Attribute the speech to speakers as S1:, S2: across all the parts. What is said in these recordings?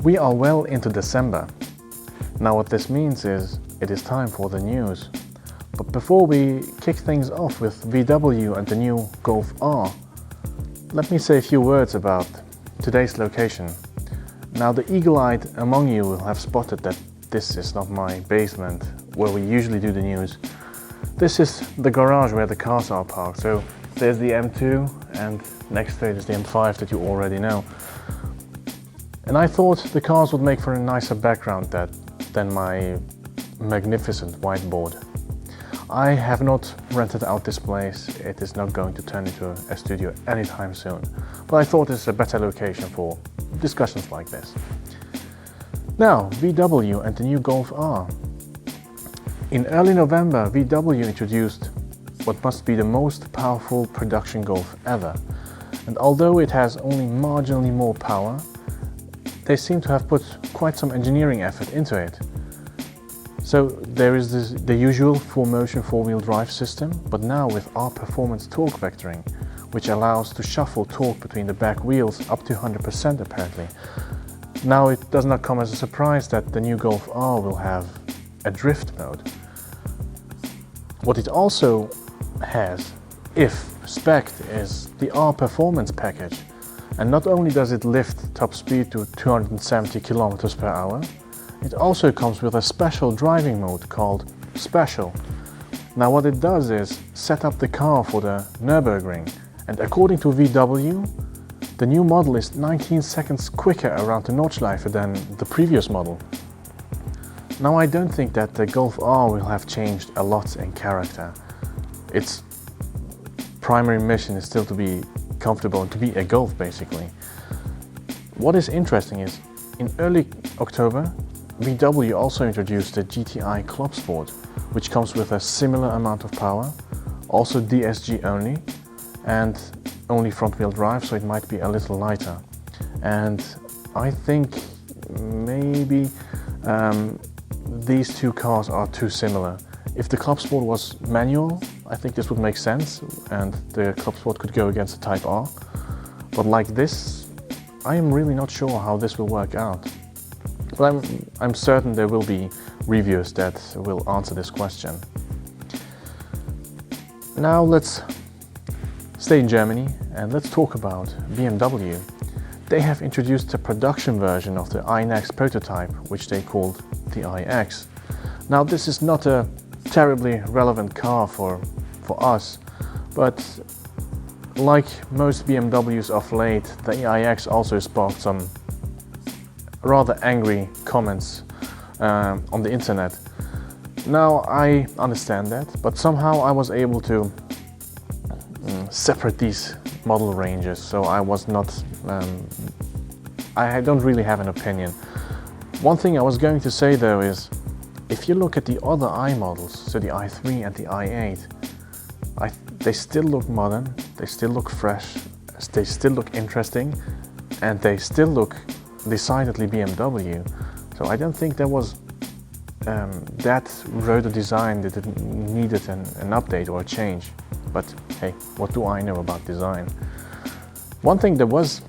S1: We are well into December. Now what this means is it is time for the news. But before we kick things off with VW and the new Golf R, let me say a few words about today's location. Now the eagle-eyed among you will have spotted that this is not my basement where we usually do the news. This is the garage where the cars are parked. So there's the M2 and next to it is the M5 that you already know. And I thought the cars would make for a nicer background than my magnificent whiteboard. I have not rented out this place. It is not going to turn into a studio anytime soon. But I thought it's a better location for discussions like this. Now, VW and the new Golf R. In early November, VW introduced what must be the most powerful production Golf ever. And although it has only marginally more power, they seem to have put quite some engineering effort into it. So there is the usual 4Motion 4-wheel drive system, but now with R performance torque vectoring, which allows to shuffle torque between the back wheels up to 100% apparently. Now it does not come as a surprise that the new Golf R will have a drift mode. What it also has, if spec'd, is the R performance package. And not only does it lift top speed to 270 km per hour, it also comes with a special driving mode called Special. Now what it does is set up the car for the Nürburgring, and according to VW, the new model is 19 seconds quicker around the Nordschleife than the previous model. Now I don't think that the Golf R will have changed a lot in character. Its primary mission is still to be comfortable and to be a Golf basically. What is interesting is, in early October, VW also introduced the GTI Clubsport, which comes with a similar amount of power, also DSG only, and only front-wheel drive, so it might be a little lighter. And I think maybe these two cars are too similar. If the Clubsport was manual, I think this would make sense, and the Clubsport could go against the Type R. But like this, I am really not sure how this will work out. But I'm certain there will be reviewers that will answer this question. Now let's stay in Germany and let's talk about BMW. They have introduced a production version of the iNext prototype, which they called the iX. Now this is not a terribly relevant car for us, but like most BMWs of late, the iX also sparked some rather angry comments on the internet. Now I understand that, but somehow I was able to separate these model ranges, so I was not I don't really have an opinion. One thing I was going to say though is, if you look at the other i models, so the i3 and the i8, they still look modern, they still look fresh, they still look interesting, and they still look decidedly BMW. So I don't think there was that rotor design that it needed an update or a change. But hey, what do I know about design? One thing that was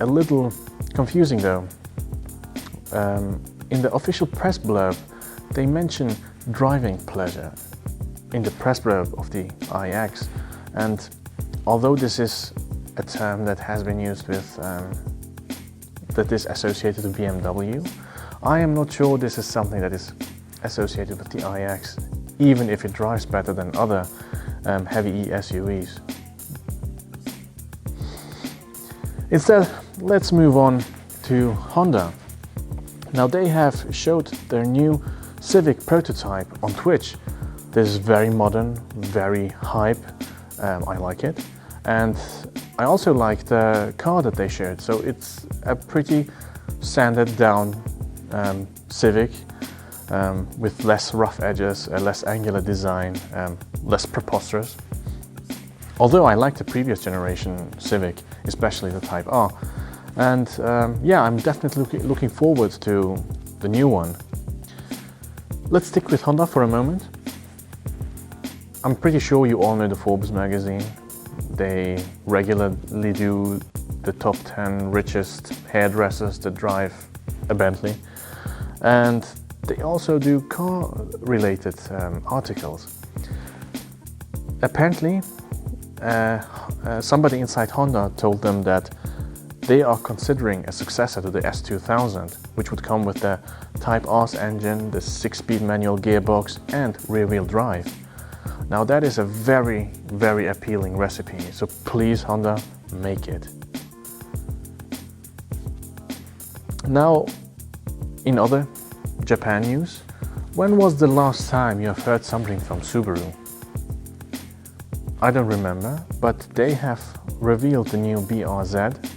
S1: a little confusing though, in the official press blurb, they mention driving pleasure in the press blurb of the iX. And although this is a term that has been used with, that is associated with BMW, I am not sure this is something that is associated with the iX, even if it drives better than other heavy E SUVs. Instead, let's move on to Honda. Now they have showed their new Civic prototype on Twitch. This is very modern, very hype. I like it. And I also like the car that they showed. So it's a pretty sanded down Civic with less rough edges, a less angular design, less preposterous. Although I like the previous generation Civic, especially the Type R. And yeah, I'm definitely looking forward to the new one. Let's stick with Honda for a moment. I'm pretty sure you all know the Forbes magazine. They regularly do the top 10 richest hairdressers that drive a Bentley, and they also do car-related articles. Apparently, somebody inside Honda told them that they are considering a successor to the S2000, which would come with the Type R's engine, the 6-speed manual gearbox and rear-wheel drive. Now that is a very, very appealing recipe, so please Honda, make it. Now, in other Japan news, when was the last time you have heard something from Subaru? I don't remember, but they have revealed the new BRZ,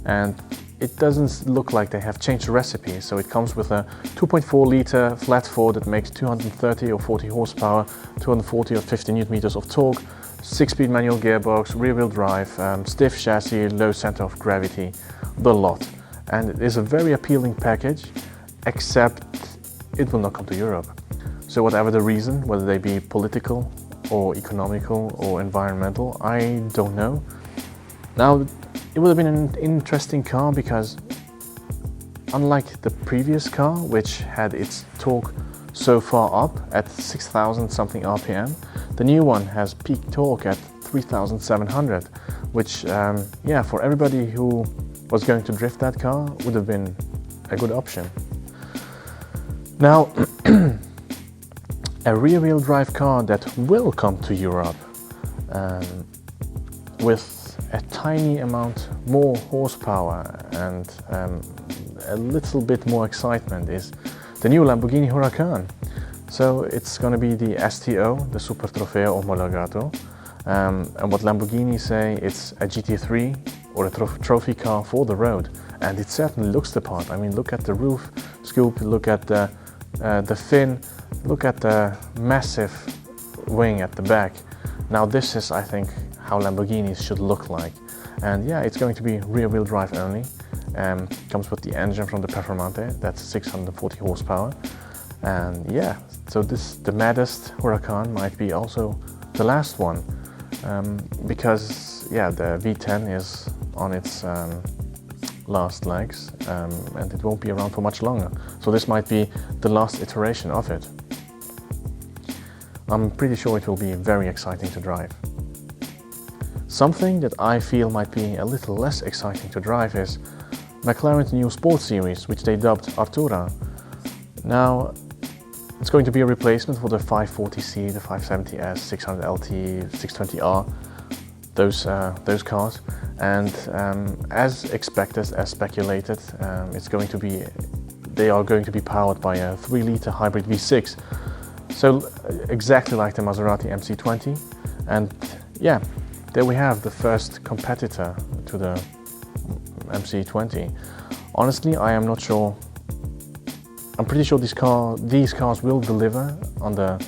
S1: and it doesn't look like they have changed the recipe. So it comes with a 2.4 liter flat 4 that makes 230 or 40 horsepower, 240 or 50 newton meters of torque, 6-speed manual gearbox, rear-wheel drive, stiff chassis, low center of gravity, the lot. And it is a very appealing package, except it will not come to Europe. So whatever the reason, whether they be political or economical or environmental, I don't know. Now, it would have been an interesting car because unlike the previous car, which had its torque so far up at 6,000 something RPM, the new one has peak torque at 3,700, which, yeah, for everybody who was going to drift that car would have been a good option. Now, a rear-wheel drive car that will come to Europe with a tiny amount more horsepower and a little bit more excitement is the new Lamborghini Hurracan. So it's going to be the STO, the Super Trofeo Omologato, and what Lamborghini say, it's a GT3 or a trophy car for the road, and it certainly looks the part. I mean, look at the roof scoop, look at the fin, look at the massive wing at the back. Now this is, I think, how Lamborghinis should look like. And yeah, it's going to be rear-wheel drive only. Comes with the engine from the Performante, that's 640 horsepower. And yeah, so the maddest Huracan might be also the last one. Because yeah, the V10 is on its last legs, and it won't be around for much longer. So this might be the last iteration of it. I'm pretty sure it will be very exciting to drive. Something that I feel might be a little less exciting to drive is McLaren's new sports series, which they dubbed Artura. Now, it's going to be a replacement for the 540C, the 570S, 600LT, 620R, those cars. And as expected, as speculated, they are going to be powered by a 3-liter hybrid V6. So exactly like the Maserati MC20. And yeah, there we have the first competitor to the MC20. Honestly, I am not sure. I'm pretty sure these cars will deliver on the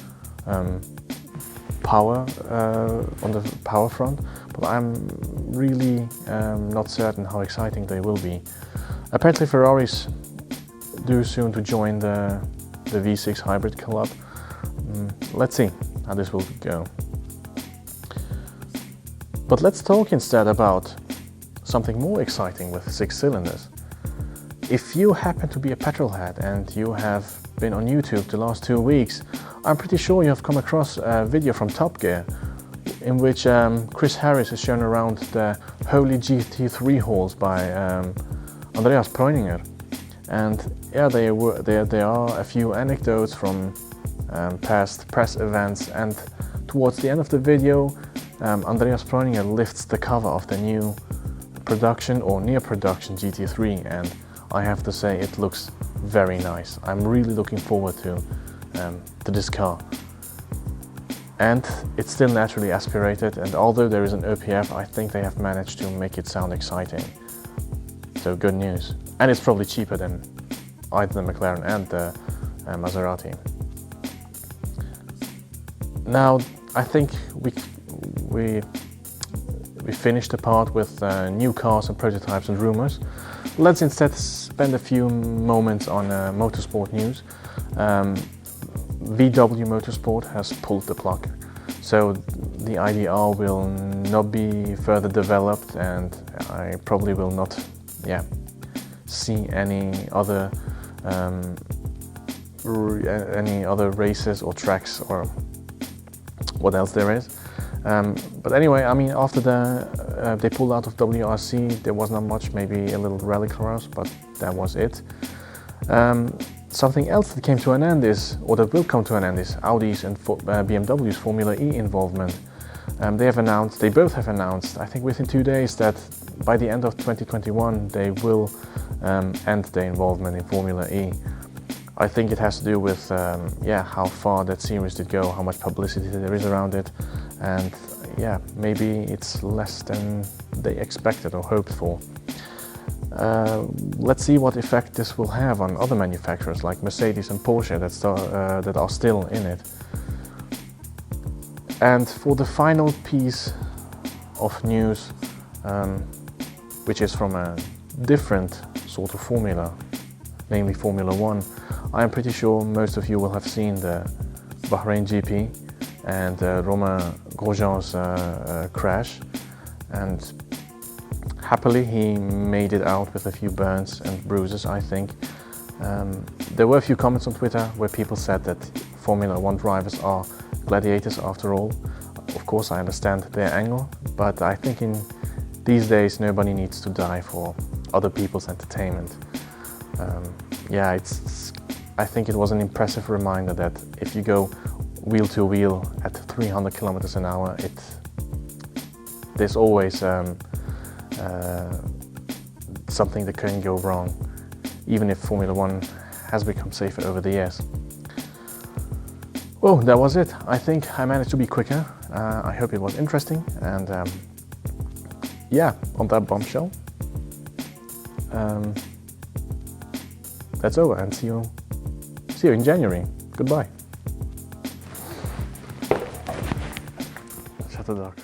S1: power front, but I'm really not certain how exciting they will be. Apparently, Ferraris due soon to join the V6 hybrid club. Let's see how this will go. But let's talk instead about something more exciting with 6 cylinders. If you happen to be a petrolhead and you have been on YouTube the last 2 weeks, I'm pretty sure you have come across a video from Top Gear in which Chris Harris is shown around the Holy GT3 halls by Andreas Preuninger. And yeah, there are a few anecdotes from past press events, and towards the end of the video, Andreas Preuninger lifts the cover of the new production or near production GT3, and I have to say it looks very nice. I'm really looking forward to this car. And it's still naturally aspirated, and although there is an OPF, I think they have managed to make it sound exciting. So good news. And it's probably cheaper than either the McLaren and the Maserati. Now, I think we finished the part with new cars and prototypes and rumors. Let's instead spend a few moments on motorsport news. VW Motorsport has pulled the plug, so the IDR will not be further developed, and I probably will not see any other any other races or tracks or what else there is. But anyway, I mean, after they pulled out of WRC, there was not much, maybe a little rallycross, but that was it. Something else that came to an end is, or that will come to an end, is Audi's and BMW's Formula E involvement. They both have announced, I think within 2 days, that by the end of 2021 they will end their involvement in Formula E. I think it has to do with how far that series did go, how much publicity there is around it, and yeah, maybe it's less than they expected or hoped for. Let's see what effect this will have on other manufacturers like Mercedes and Porsche that are still in it. And for the final piece of news, which is from a different sort of formula, namely Formula 1, I am pretty sure most of you will have seen the Bahrain GP and Romain Grosjean's crash, and happily he made it out with a few burns and bruises, I think. There were a few comments on Twitter where people said that Formula 1 drivers are gladiators after all. Of course I understand their angle, but I think in these days nobody needs to die for other people's entertainment. I think it was an impressive reminder that if you go wheel to wheel at 300 kilometers an hour, there's always something that can go wrong, even if Formula 1 has become safer over the years. Well, that was it. I think I managed to be quicker. I hope it was interesting, and on that bombshell, that's over, and see you in January. Goodbye. Shut the dog.